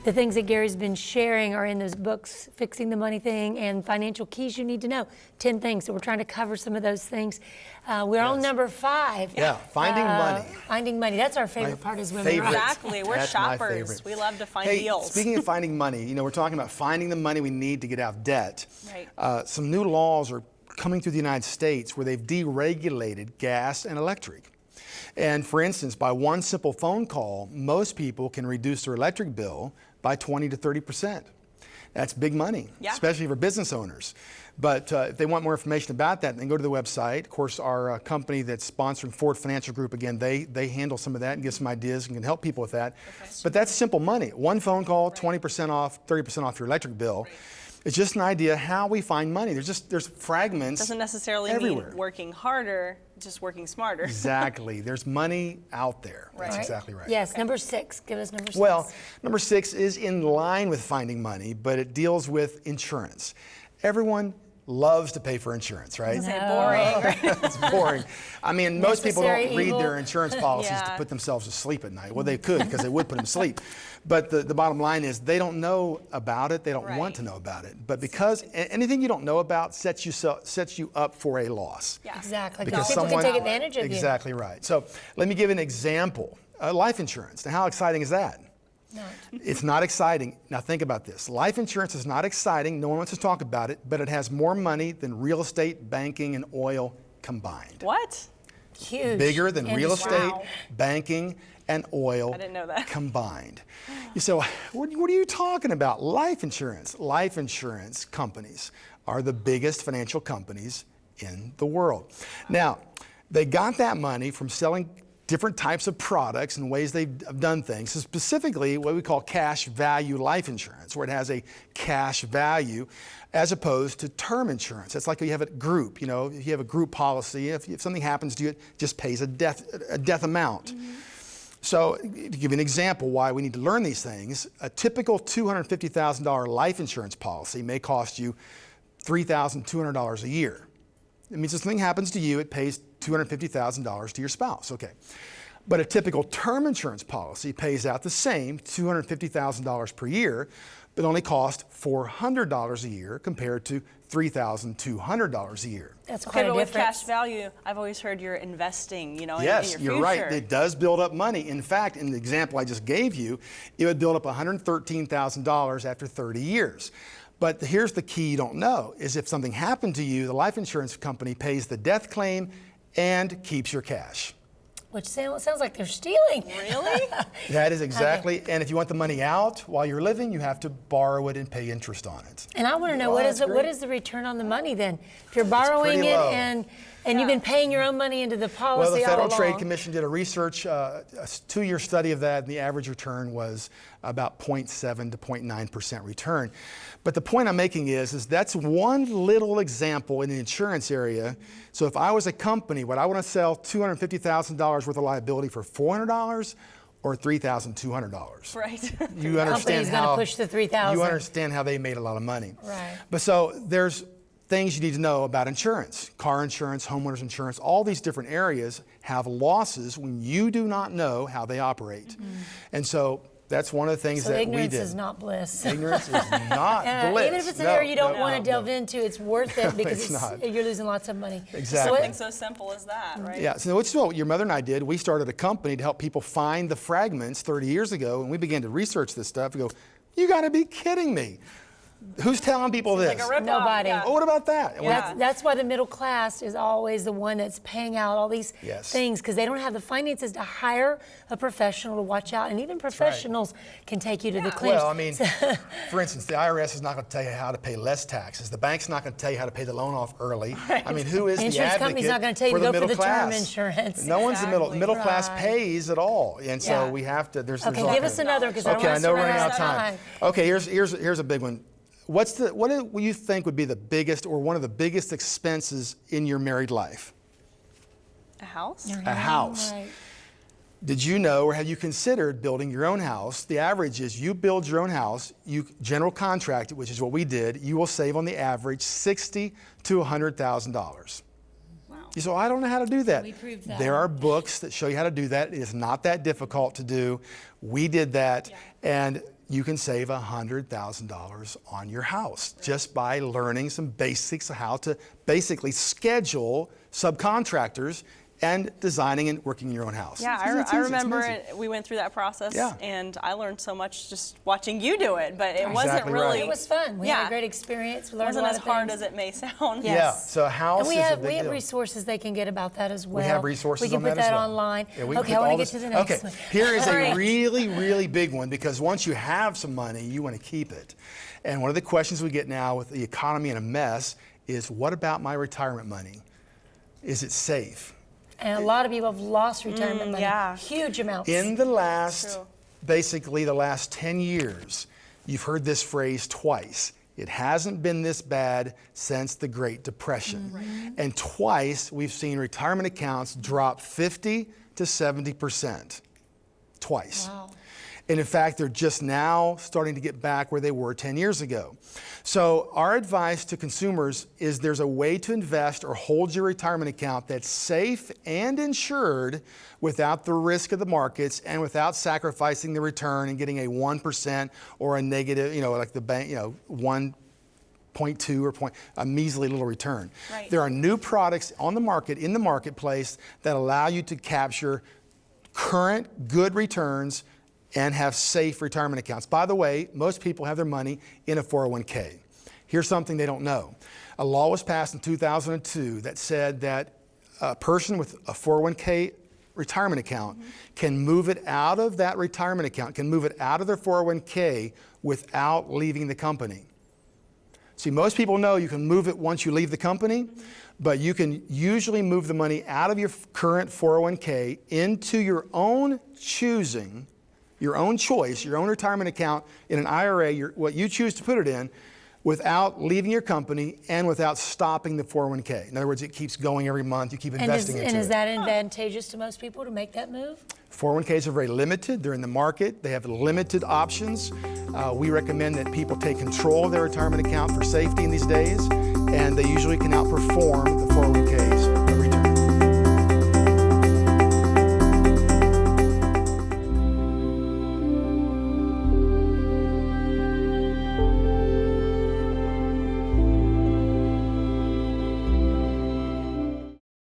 the things that Gary's been sharing are in those books, Fixing the Money Thing and Financial Keys You Need to Know, 10 things. So we're trying to cover some of those things. We're on number 5. Yeah, finding money. Finding money. That's our favorite part as women. Right? Exactly. We're That's my shoppers. favorite. We love to find Hey, deals. speaking of finding money, you know, we're talking about finding the money we need to get out of debt. Right. Some new laws are coming through the United States where they've deregulated gas and electric. And for instance, by one simple phone call, most people can reduce their electric bill by 20 to 30%. That's big money, especially for business owners. But if they want more information about that, then go to the website. Of course, our company that's sponsoring Ford Financial Group, again, they handle some of that and give some ideas and can help people with that. Okay. But that's simple money. One phone call, 20% off, 30% off your electric bill. Right. It's just an idea how we find money. There's fragments. Doesn't necessarily everywhere. mean working harder, just working smarter. Exactly. There's money out there. Right. That's exactly right. Yes, number 6. Give us number 6. Well, number 6 is in line with finding money, but it deals with insurance. Everyone loves to pay for insurance, right? Isn't it boring? It's boring. I mean, most people don't read evil. their insurance policies to put themselves to sleep at night. Well, they could, because they would put them to sleep. But the bottom line is they don't know about it. They don't want to know about it. But because anything you don't know about sets you up for a loss. Yeah. Exactly. Because people someone, can take advantage of you. Exactly right. So let me give an example. Life insurance. Now, how exciting is that? Not. It's not exciting. Now think about this. Life insurance is not exciting. No one wants to talk about it, but it has more money than real estate, banking, and oil combined. What? Huge. Bigger than real estate, Wow. banking, and oil I didn't know that. combined. You say, what are you talking about? Life insurance. Life insurance companies are the biggest financial companies in the world. Now, they got that money from selling different types of products and ways they've done things. So specifically what we call cash value life insurance, where it has a cash value as opposed to term insurance. It's like you have a group, you know, if you have a group policy, if something happens to you, it just pays a death amount. Mm-hmm. So to give you an example why we need to learn these things, a typical $250,000 life insurance policy may cost you $3,200 a year. It means if something happens to you, it pays $250,000 to your spouse. Okay. But a typical term insurance policy pays out the same, $250,000 per year, but only costs $400 a year compared to $3,200 a year. That's quite a but with difference. cash value, I've always heard you're investing, you know, Yes, in your you're future. right. It does build up money. In fact, in the example I just gave you, it would build up $113,000 after 30 years. But here's the key you don't know, is if something happened to you, the life insurance company pays the death claim and keeps your cash. Which sounds like they're stealing. Really? That is exactly, and if you want the money out while you're living, you have to borrow it and pay interest on it. And I want to know, what is the return on the money then? If you're borrowing it low. and you've been paying your own money into the policy Well, the Federal all Trade along. Commission did a 2-year study of that, and the average return was about 0.7 to 0.9% return. But the point I'm making is that's one little example in the insurance area. So if I was a company, would I want to sell $250,000 worth of liability for $400 or $3,200? Right. You understand Company's how going to push the $3,000. you understand how they made a lot of money. Right. But so there's things you need to know about insurance. Car insurance, homeowners insurance, all these different areas have losses when you do not know how they operate. Mm-hmm. And so that's one of the things that we did. Ignorance is not bliss. Ignorance is not bliss. Even if it's an area you don't want to delve into, it's worth it because you're losing lots of money. Exactly. Something so simple as that, right? Yeah, so which is what your mother and I did. We started a company to help people find the fragments 30 years ago, and we began to research this stuff. We go, you got to be kidding me. Who's telling people this? Like a rip-off. Nobody. Yeah. Oh, what about that? Yeah. That's why the middle class is always the one that's paying out all these things, because they don't have the finances to hire a professional to watch out. And even professionals can take you to the clinch. Well, I mean, for instance, the IRS is not going to tell you how to pay less taxes. The bank's not going to tell you how to pay the loan off early. Right. I mean, who is the insurance advocate company's not going to tell you for to the go for middle the term class? insurance. No one's the middle class Right. pays at all, and so we have to. There's Okay, all give kinds us of- another, because I don't Okay, I want know to we're run running out out of time. Okay, here's a big one. What do you think would be the biggest or one of the biggest expenses in your married life? A house? A house. Right. Did you know, or have you considered building your own house? The average is you build your own house, you general contract it, which is what we did, you will save on the average $60,000 to $100,000. Wow. You say, I don't know how to do that. We proved that. There are books that show you how to do that. It is not that difficult to do. We did that, and you can save $100,000 on your house just by learning some basics of how to basically schedule subcontractors and designing and working in your own house. Yeah, I remember it. We went through that process, and I learned so much just watching you do it. But it wasn't really. It was fun. We had a great experience. We learned a lot of things. It wasn't as hard as it may sound. Yes. Yeah. So a house and we is have a big deal. resources they can get about that as well. We have resources on that as well. We can put that online. Yeah, okay, I want to get to the next one. Here is a really, really big one, because once you have some money, you want to keep it. And one of the questions we get now with the economy in a mess is, what about my retirement money? Is it safe? And a lot of people have lost retirement money. Yeah. Huge amounts. In the last, basically the last 10 years, you've heard this phrase twice. It hasn't been this bad since the Great Depression. And twice we've seen retirement accounts drop 50 to 70%. Twice. Wow. And in fact, they're just now starting to get back where they were 10 years ago. So our advice to consumers is there's a way to invest or hold your retirement account that's safe and insured without the risk of the markets and without sacrificing the return and getting a 1% or a negative, like the bank, 1.2 or a measly little return. Right. There are new products on the market, in the marketplace, that allow you to capture current good returns and have safe retirement accounts. By the way, most people have their money in a 401k. Here's something they don't know. A law was passed in 2002 that said that a person with a 401k retirement account can move it out of that retirement account, can move it out of their 401k without leaving the company. See, most people know you can move it once you leave the company, but you can usually move the money out of your current 401k into your own choosing, your own choice, your own retirement account in an IRA, what you choose to put it in, without leaving your company and without stopping the 401k. In other words, it keeps going every month. You keep investing into it. And is that advantageous to most people to make that move? 401ks are very limited. They're in the market. They have limited options. We recommend that people take control of their retirement account for safety in these days, and they usually can outperform the 401k